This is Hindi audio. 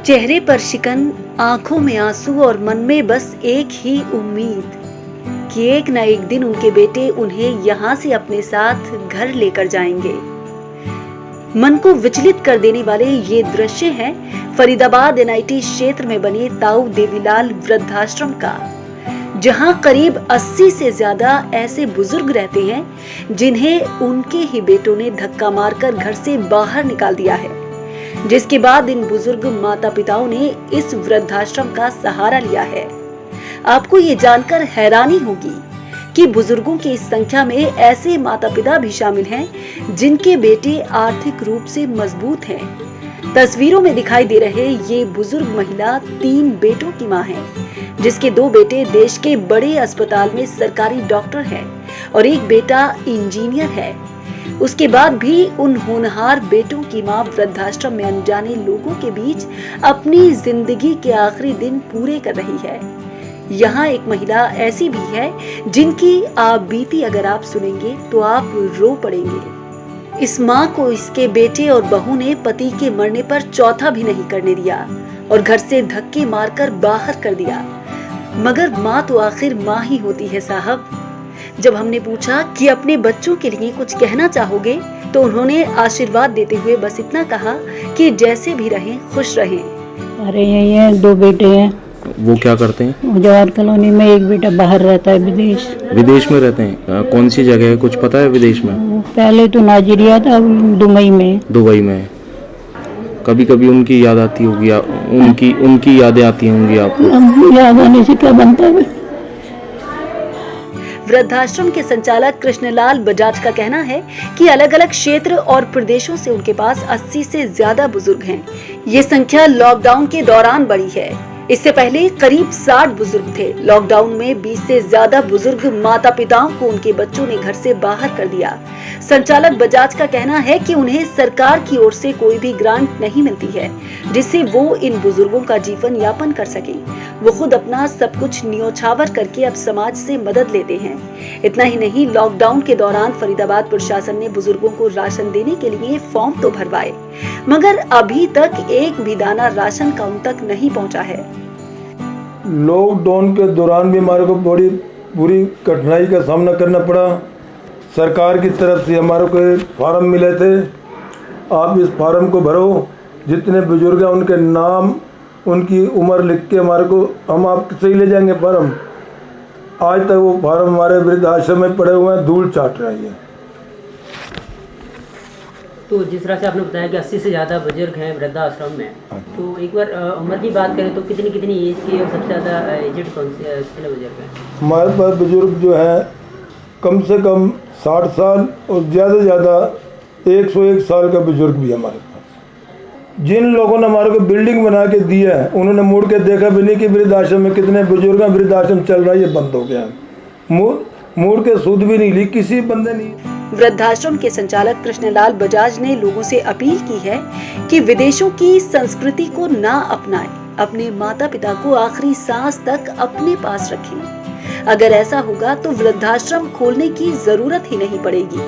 चेहरे पर शिकन, आंखों में आंसू और मन में बस एक ही उम्मीद कि एक न एक दिन उनके बेटे उन्हें यहाँ से अपने साथ घर लेकर जाएंगे। मन को विचलित कर देने वाले ये दृश्य हैं फरीदाबाद एनआईटी क्षेत्र में बने ताऊ देवीलाल वृद्धाश्रम का, जहां करीब 80 से ज्यादा ऐसे बुजुर्ग रहते हैं जिन्हें उनके ही बेटों ने धक्का मारकर घर से बाहर निकाल दिया है। जिसके बाद इन बुजुर्ग माता पिताओं ने इस वृद्धाश्रम का सहारा लिया है। आपको ये जानकर हैरानी होगी कि बुजुर्गों की इस संख्या में ऐसे माता पिता भी शामिल हैं जिनके बेटे आर्थिक रूप से मजबूत हैं। तस्वीरों में दिखाई दे रहे ये बुजुर्ग महिला 3 बेटों की मां है, जिसके 2 बेटे देश के बड़े अस्पताल में सरकारी डॉक्टर हैं और एक बेटा इंजीनियर है। उसके बाद भी उन होनहार बेटों की मां वृद्धाश्रम में अनजाने लोगों के बीच अपनी जिंदगी के आखिरी दिन पूरे कर रही है। यहाँ एक महिला ऐसी भी है जिनकी आप बीती अगर आप सुनेंगे तो आप रो पड़ेंगे। इस माँ को इसके बेटे और बहू ने पति के मरने पर चौथा भी नहीं करने दिया और घर से धक्के मारकर बाहर कर दिया। मगर माँ तो आखिर माँ ही होती है साहब। जब हमने पूछा कि अपने बच्चों के लिए कुछ कहना चाहोगे, तो उन्होंने आशीर्वाद देते हुए बस इतना कहा कि जैसे भी रहें खुश रहें। अरे यही है, 2 बेटे हैं। वो क्या करते हैं? जवाहर कॉलोनी में, एक बेटा बाहर रहता है विदेश में रहते हैं। कौन सी जगह है, कुछ पता है विदेश में? पहले तो नाइजीरिया था, दुबई में। दुबई में। कभी कभी उनकी याद आती होगी, उनकी यादें आती होंगी आपको? याद आने से क्या बनता है। वृद्धाश्रम के संचालक कृष्णलाल बजाज का कहना है कि अलग अलग क्षेत्र और प्रदेशों से उनके पास 80 से ज्यादा बुजुर्ग हैं। ये संख्या लॉकडाउन के दौरान बढ़ी है। इससे पहले करीब 60 बुजुर्ग थे। लॉकडाउन में 20 से ज्यादा बुजुर्ग माता पिताओं को उनके बच्चों ने घर से बाहर कर दिया। संचालक बजाज का कहना है कि उन्हें सरकार की ओर से कोई भी ग्रांट नहीं मिलती है जिससे वो इन बुजुर्गों का जीवन यापन कर सके। वो खुद अपना सब कुछ न्योछावर करके अब समाज से मदद लेते हैं। इतना ही नहीं, लॉकडाउन के दौरान फरीदाबाद प्रशासन ने बुजुर्गों को राशन देने के लिए फॉर्म तो भरवाए, मगर अभी तक एक भी दाना राशन का उन तक नहीं पहुंचा है। लॉकडाउन के दौरान भी हमारे को बड़ी बुरी कठिनाई का सामना करना पड़ा। सरकार की तरफ से हमारे को फार्म मिले थे, आप इस फार्म को भरो, जितने बुजुर्ग हैं उनके नाम उनकी उम्र लिख के हमारे को हम आपसे ही ले जाएंगे फार्म। आज तक वो फार्म हमारे वृद्धाश्रम में पड़े हुए हैं, धूल चाट रहे हैं। तो जिस तरह से आपने बताया कि 80 से ज़्यादा बुजुर्ग हैं वृद्धाश्रम में, तो एक बार उम्र की बात करें तो कितनी एज के और सबसे ज़्यादा एजेड कौन से कितने बुजुर्ग हैं? हमारे पास बुजुर्ग जो हैं कम से कम 60 साल और ज़्यादा से ज़्यादा 101 साल का बुजुर्ग भी हमारे पास। जिन लोगों ने हमारे को बिल्डिंग बना के दी है उन्होंने मुड़ के देखा भी नहीं कि वृद्धाश्रम में कितने बुजुर्ग हैं। वृद्धाश्रम चल रहा है, ये बंद हो गया। मुड़ के सूद भी नहीं ली किसी बंदे नहीं। वृद्धाश्रम के संचालक कृष्णलाल बजाज ने लोगों से अपील की है कि विदेशों की संस्कृति को ना अपनाएं, अपने माता पिता को आखिरी सांस तक अपने पास रखें। अगर ऐसा होगा तो वृद्धाश्रम खोलने की जरूरत ही नहीं पड़ेगी।